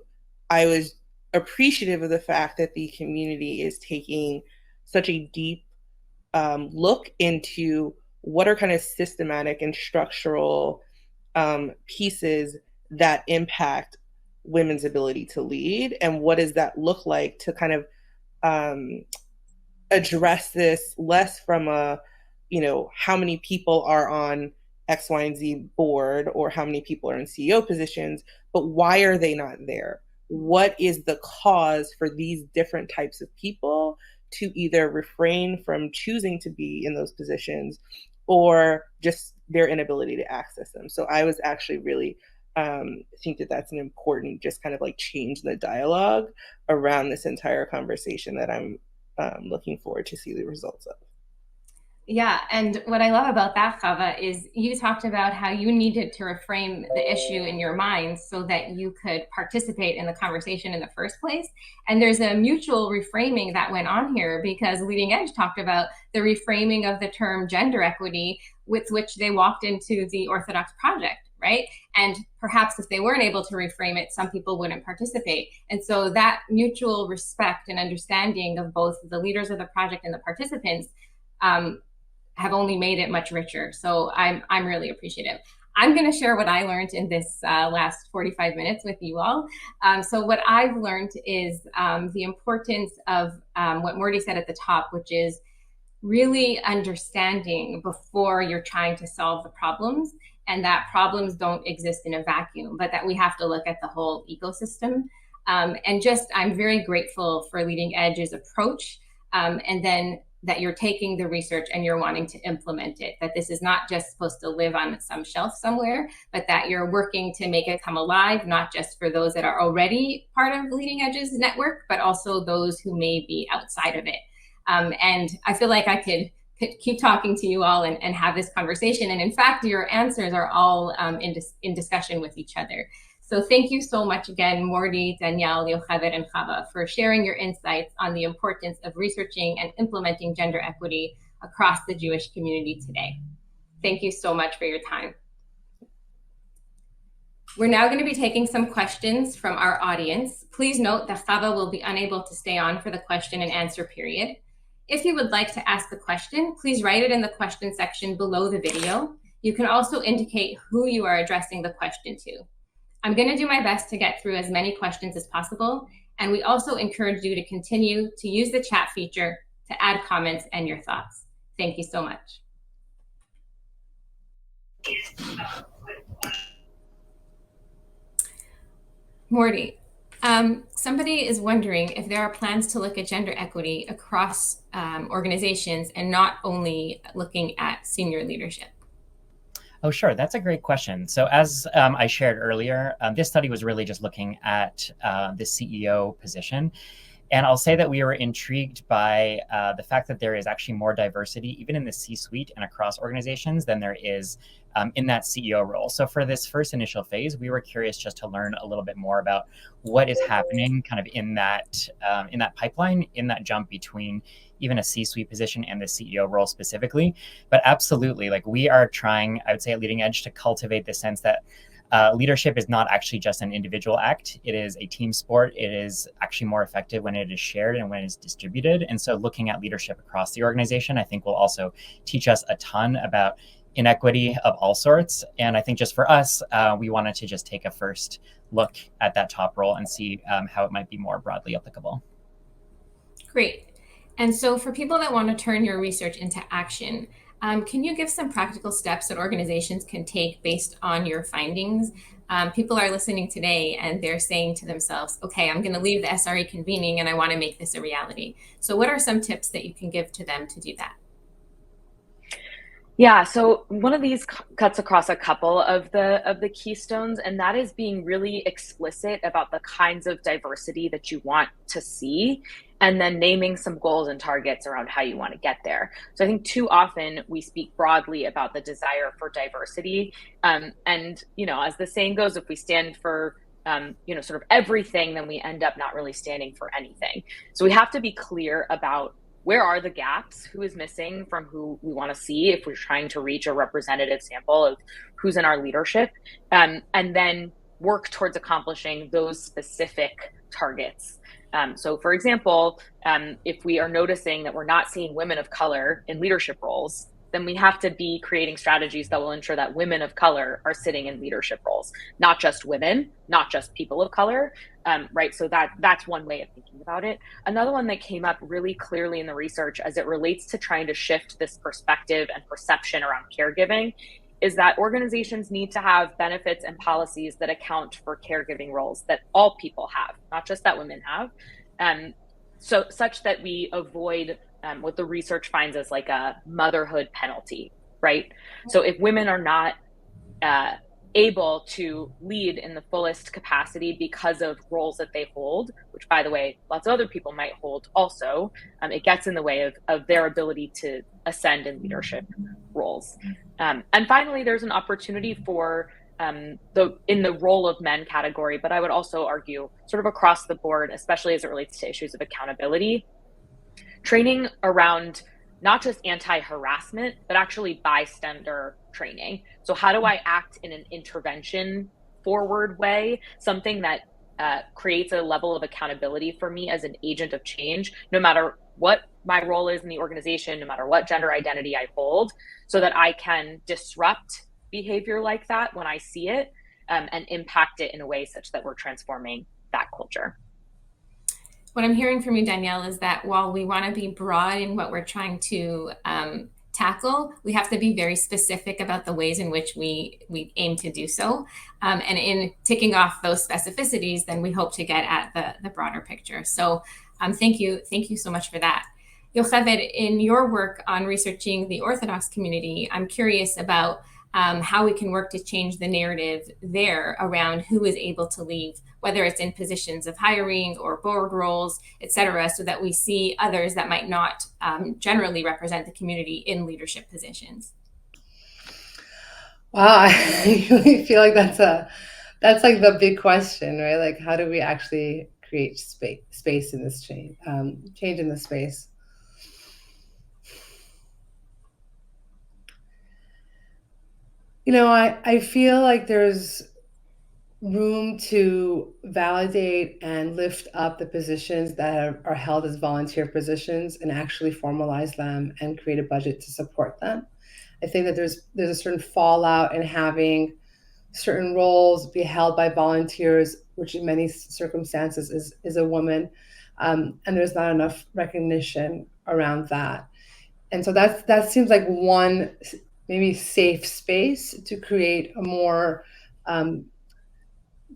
I was appreciative of the fact that the community is taking such a deep look into what are kind of systematic and structural pieces that impact women's ability to lead, and what does that look like to kind of address this less from a, how many people are on X, Y, and Z board or how many people are in CEO positions, but why are they not there? What is the cause for these different types of people to either refrain from choosing to be in those positions or just their inability to access them? So I was actually really think that that's an important just kind of like change in the dialogue around this entire conversation that I'm looking forward to see the results of. Yeah, and what I love about that, Chava, is you talked about how you needed to reframe the issue in your mind so that you could participate in the conversation in the first place. And there's a mutual reframing that went on here, because Leading Edge talked about the reframing of the term gender equity with which they walked into the Orthodox project, right? And perhaps if they weren't able to reframe it, some people wouldn't participate. And so that mutual respect and understanding of both the leaders of the project and the participants have only made it much richer. So I'm really appreciative. I'm going to share what I learned in this last 45 minutes with you all. So what I've learned is the importance of what Mordy said at the top, which is really understanding before you're trying to solve the problems, and that problems don't exist in a vacuum, but that we have to look at the whole ecosystem. And just, I'm very grateful for Leading Edge's approach. And then that you're taking the research and you're wanting to implement it, that this is not just supposed to live on some shelf somewhere, but that you're working to make it come alive, not just for those that are already part of Leading Edge's network, but also those who may be outside of it. And I feel like I could keep talking to you all and have this conversation. And in fact, your answers are all in discussion with each other. So thank you so much again, Mordy, Danielle, Yocheved, and Chava, for sharing your insights on the importance of researching and implementing gender equity across the Jewish community today. Thank you so much for your time. We're now going to be taking some questions from our audience. Please note that Chava will be unable to stay on for the question and answer period. If you would like to ask the question, please write it in the question section below the video. You can also indicate who you are addressing the question to. I'm going to do my best to get through as many questions as possible, and we also encourage you to continue to use the chat feature to add comments and your thoughts. Thank you so much. Mordy, somebody is wondering if there are plans to look at gender equity across organizations and not only looking at senior leadership. Oh, sure. That's a great question. So as I shared earlier, this study was really just looking at the CEO position. And I'll say that we were intrigued by the fact that there is actually more diversity, even in the C-suite and across organizations, than there is in that CEO role. So for this first initial phase, we were curious just to learn a little bit more about what is happening kind of in that pipeline, in that jump between even a C-suite position and the CEO role specifically. But absolutely, like we are trying, I would say at Leading Edge, to cultivate the sense that leadership is not actually just an individual act. It is a team sport. It is actually more effective when it is shared and when it is distributed. And so looking at leadership across the organization, I think will also teach us a ton about inequity of all sorts. And I think just for us, we wanted to just take a first look at that top role and see how it might be more broadly applicable. Great. And so for people that want to turn your research into action, can you give some practical steps that organizations can take based on your findings? People are listening today and they're saying to themselves, okay, I'm going to leave the SRE convening and I want to make this a reality. So what are some tips that you can give to them to do that? Yeah, so one of these cuts across a couple of the keystones, and that is being really explicit about the kinds of diversity that you want to see, and then naming some goals and targets around how you want to get there. So I think too often we speak broadly about the desire for diversity, and as the saying goes, if we stand for sort of everything, then we end up not really standing for anything. So we have to be clear about where are the gaps, who is missing from who we want to see if we're trying to reach a representative sample of who's in our leadership, and then work towards accomplishing those specific targets. So for example, if we are noticing that we're not seeing women of color in leadership roles, then we have to be creating strategies that will ensure that women of color are sitting in leadership roles, not just women, not just people of color, right? So that's one way of thinking about it. Another one that came up really clearly in the research as it relates to trying to shift this perspective and perception around caregiving is that organizations need to have benefits and policies that account for caregiving roles that all people have, not just that women have, so such that we avoid what the research finds as like a motherhood penalty, right? So if women are not able to lead in the fullest capacity because of roles that they hold, which by the way, lots of other people might hold also, it gets in the way of their ability to ascend in leadership roles. And finally, there's an opportunity for in the role of men category, but I would also argue sort of across the board, especially as it relates to issues of accountability, training around not just anti-harassment, but actually bystander training. So how do I act in an intervention forward way, something that creates a level of accountability for me as an agent of change, no matter what my role is in the organization, no matter what gender identity I hold, so that I can disrupt behavior like that when I see it, and impact it in a way such that we're transforming that culture. What I'm hearing from you, Danielle, is that while we want to be broad in what we're trying to tackle, we have to be very specific about the ways in which we aim to do so. And in ticking off those specificities, then we hope to get at the broader picture. So thank you so much for that. Yocheved, in your work on researching the Orthodox community, I'm curious about how we can work to change the narrative there around who is able to lead, whether it's in positions of hiring or board roles, et cetera, so that we see others that might not generally represent the community in leadership positions. Wow, I really feel like that's like the big question, right? Like, how do we actually create space in this change in the space? You know, I feel like there's room to validate and lift up the positions that are held as volunteer positions and actually formalize them and create a budget to support them. I think that there's a certain fallout in having certain roles be held by volunteers, which in many circumstances is a woman, and there's not enough recognition around that. And so that seems like one maybe safe space to create a more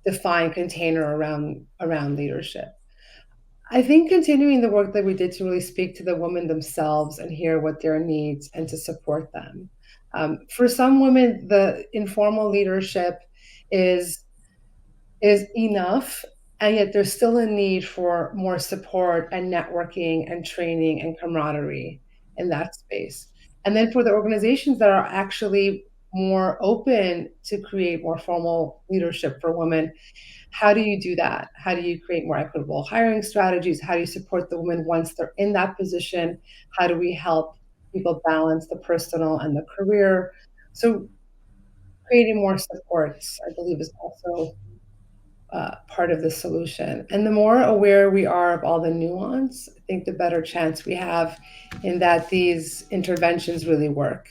defined container around leadership. I think continuing the work that we did to really speak to the women themselves and hear what their needs and to support them. For some women, the informal leadership is enough, and yet there's still a need for more support and networking and training and camaraderie in that space. And then for the organizations that are actually more open to create more formal leadership for women, how do you do that? How do you create more equitable hiring strategies? How do you support the women once they're in that position? How do we help people balance the personal and the career? So creating more supports, I believe, is also part of the solution. And the more aware we are of all the nuance, I think the better chance we have in that these interventions really work.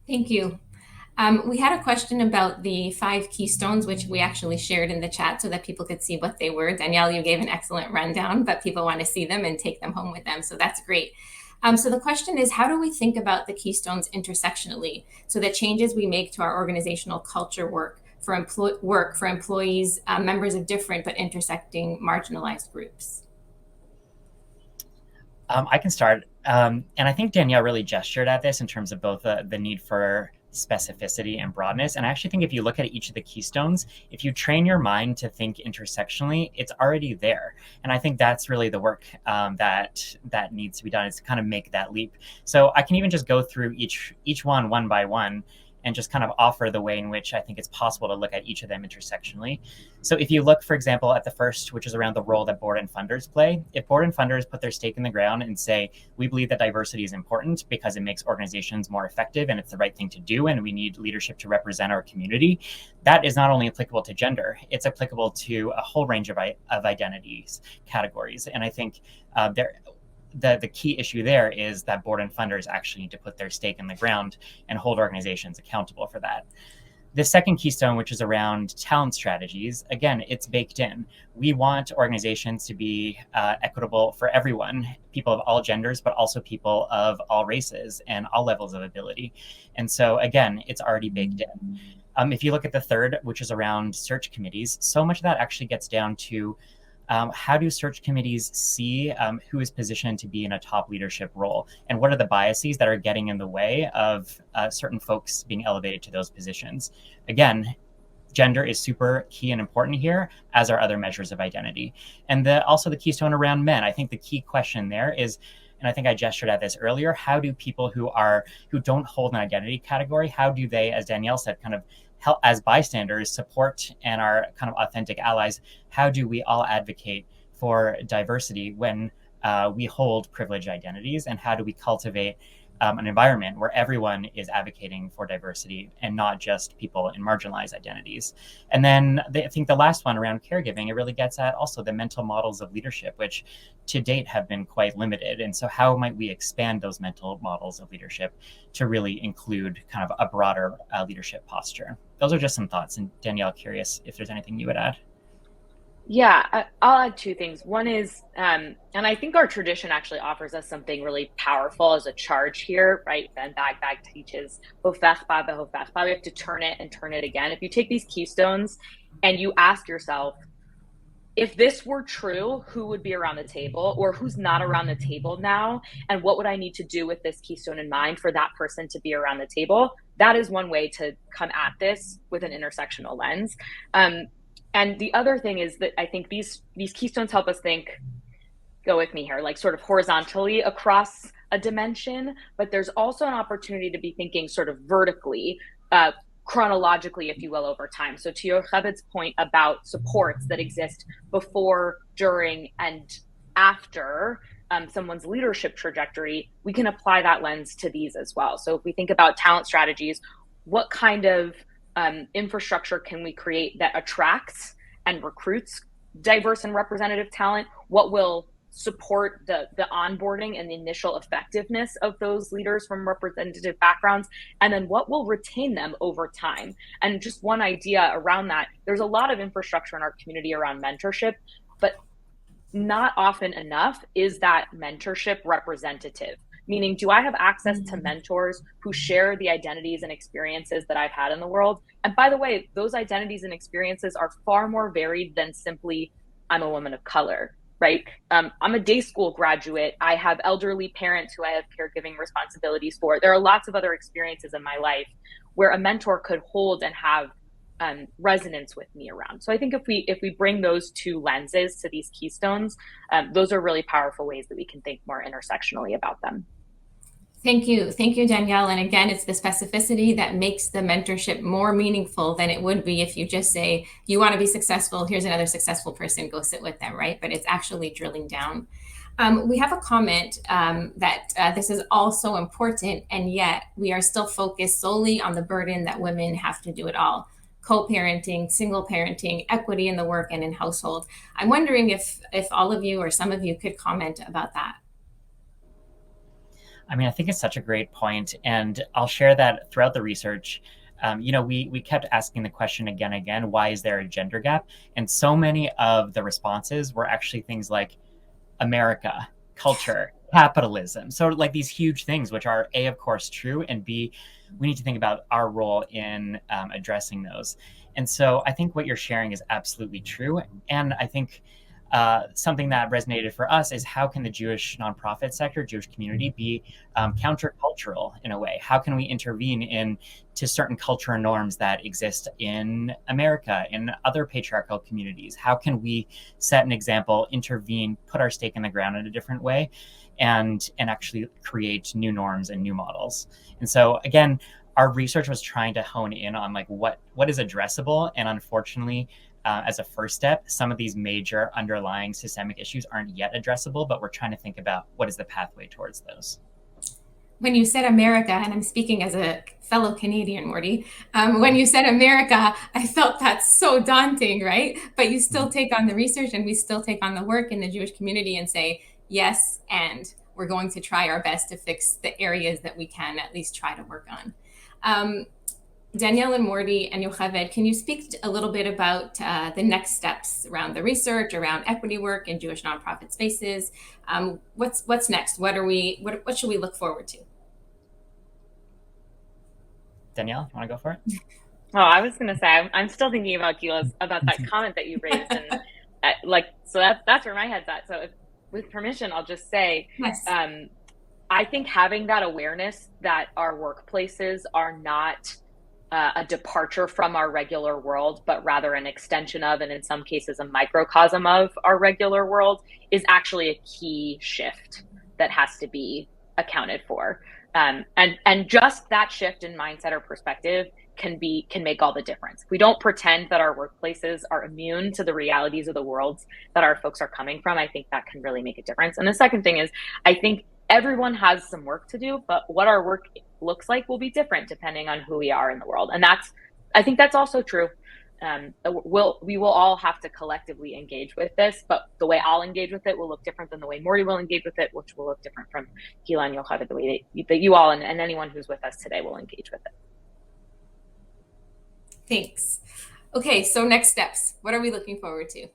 Thank you. We had a question about the 5 keystones, which we actually shared in the chat so that people could see what they were. Danielle, you gave an excellent rundown, but people want to see them and take them home with them. So that's great. So the question is, how do we think about the keystones intersectionally so that changes we make to our organizational culture work for employees, members of different but intersecting marginalized groups? I can start. And I think Danielle really gestured at this in terms of both the need for specificity and broadness. And I actually think if you look at each of the keystones, if you train your mind to think intersectionally, it's already there. And I think that's really the work that needs to be done, is to kind of make that leap. So I can even just go through each one by one and just kind of offer the way in which I think it's possible to look at each of them intersectionally. So if you look, for example, at the first, which is around the role that board and funders play, if board and funders put their stake in the ground and say, we believe that diversity is important because it makes organizations more effective and it's the right thing to do, and we need leadership to represent our community, that is not only applicable to gender, it's applicable to a whole range of identities, categories. And I think the key issue there is that board and funders actually need to put their stake in the ground and hold organizations accountable for that. The second keystone, which is around talent strategies, again, it's baked in. We want organizations to be equitable for everyone, people of all genders, but also people of all races and all levels of ability. And so, again, it's already baked in. If you look at the third, which is around search committees, so much of that actually gets down to how do search committees see who is positioned to be in a top leadership role? And what are the biases that are getting in the way of certain folks being elevated to those positions? Again, gender is super key and important here, as are other measures of identity. And also the keystone around men. I think the key question there is, and I think I gestured at this earlier, how do people who don't hold an identity category, how do they, as Danielle said, kind of help as bystanders, support, and are kind of authentic allies? How do we all advocate for diversity when we hold privileged identities? And how do we cultivate an environment where everyone is advocating for diversity and not just people in marginalized identities? And then I think the last one around caregiving, it really gets at also the mental models of leadership, which to date have been quite limited. And so how might we expand those mental models of leadership to really include kind of a broader leadership posture? Those are just some thoughts. And Danielle, curious if there's anything you would add. Yeah, I'll add 2 things. One is, and I think our tradition actually offers us something really powerful as a charge here, right? Ben Bag teaches, hofechba behofechba. We have to turn it and turn it again. If you take these keystones and you ask yourself, if this were true, who would be around the table, or who's not around the table now? And what would I need to do with this keystone in mind for that person to be around the table? That is one way to come at this with an intersectional lens. And the other thing is that I think these keystones help us think, go with me here, like sort of horizontally across a dimension, but there's also an opportunity to be thinking sort of vertically, chronologically, if you will, over time. So to Yocheved's point about supports that exist before, during, and after someone's leadership trajectory, we can apply that lens to these as well. So if we think about talent strategies, what kind of infrastructure can we create that attracts and recruits diverse and representative talent? What will support the onboarding and the initial effectiveness of those leaders from representative backgrounds, and then what will retain them over time? And just one idea around that, there's a lot of infrastructure in our community around mentorship, but not often enough is that mentorship representative. Meaning, do I have access to mentors who share the identities and experiences that I've had in the world? And by the way, those identities and experiences are far more varied than simply, I'm a woman of color. Right? I'm a day school graduate. I have elderly parents who I have caregiving responsibilities for. There are lots of other experiences in my life where a mentor could hold and have resonance with me around. So I think if we bring those two lenses to these keystones, those are really powerful ways that we can think more intersectionally about them. Thank you, Danielle. And again, it's the specificity that makes the mentorship more meaningful than it would be if you just say, you want to be successful, here's another successful person, go sit with them, right? But it's actually drilling down. We have a comment that this is also important, and yet we are still focused solely on the burden that women have to do it all. Co-parenting, single parenting, equity in the work and in household. I'm wondering if all of you or some of you could comment about that. I mean, I think it's such a great point, and I'll share that throughout the research. We kept asking the question again, why is there a gender gap? And so many of the responses were actually things like America, culture, capitalism. So like these huge things, which are A, of course, true, and B, we need to think about our role in addressing those. And so I think what you're sharing is absolutely true. And I think something that resonated for us is how can the Jewish nonprofit sector, Jewish community be countercultural in a way? How can we intervene into certain culture and norms that exist in America, in other patriarchal communities? How can we set an example, intervene, put our stake in the ground in a different way, and actually create new norms and new models? And so again, our research was trying to hone in on like what is addressable, and unfortunately, as a first step, some of these major underlying systemic issues aren't yet addressable, but we're trying to think about what is the pathway towards those. When you said America, and I'm speaking as a fellow Canadian, Mordy, when you said America, I felt that's so daunting, right? But you still take on the research, and we still take on the work in the Jewish community and say, yes, and we're going to try our best to fix the areas that we can at least try to work on. Danielle and Mordy and Yocheved, can you speak a little bit about the next steps around the research, around equity work in Jewish nonprofit spaces? What's next? What should we look forward to? Danielle, you want to go for it? Oh, I was going to say, I'm still thinking about Guila, about that comment that you raised, and so that's where my head's at. So with permission, I'll just say, yes. I think having that awareness that our workplaces are not a departure from our regular world, but rather an extension of, and in some cases a microcosm of, our regular world is actually a key shift that has to be accounted for. And just that shift in mindset or perspective can make all the difference. We don't pretend that our workplaces are immune to the realities of the worlds that our folks are coming from. I think that can really make a difference. And the second thing is, I think everyone has some work to do, but what our work looks like will be different depending on who we are in the world. And I think that's also true. We will all have to collectively engage with this, but the way I'll engage with it will look different than the way Mordy will engage with it, which will look different from Guila and Yocheved, the way that you all and anyone who's with us today will engage with it. Thanks. Okay, so next steps. What are we looking forward to?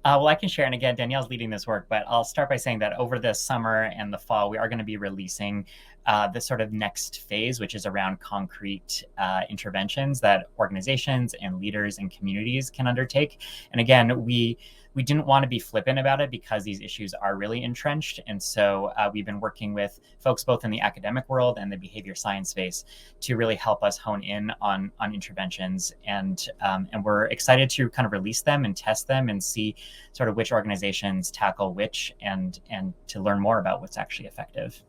Well, I can share. And again, Danielle's leading this work, but I'll start by saying that over the summer and the fall, we are going to be releasing the sort of next phase, which is around concrete interventions that organizations and leaders and communities can undertake. And again, we didn't want to be flippant about it because these issues are really entrenched. And so we've been working with folks both in the academic world and the behavior science space to really help us hone in on interventions. And we're excited to kind of release them and test them and see sort of which organizations tackle which and to learn more about what's actually effective.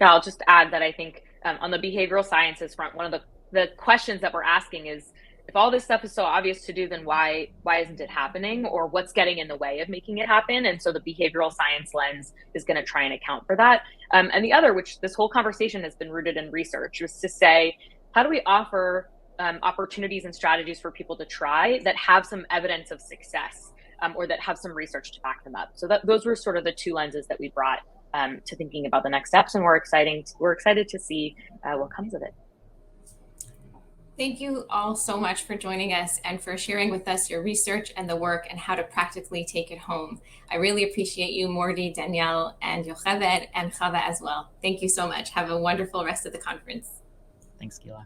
I'll just add that I think on the behavioral sciences front, one of the questions that we're asking is, if all this stuff is so obvious to do, then why isn't it happening, or what's getting in the way of making it happen? And so the behavioral science lens is going to try and account for that. And the other, which this whole conversation has been rooted in research, was to say, how do we offer opportunities and strategies for people to try that have some evidence of success, or that have some research to back them up? So those were sort of the two lenses that we brought to thinking about the next steps, and we're excited to see what comes of it. Thank you all so much for joining us and for sharing with us your research and the work and how to practically take it home. I really appreciate you, Mordy, Danielle, and Yocheved, and Chava as well. Thank you so much. Have a wonderful rest of the conference. Thanks, Guila.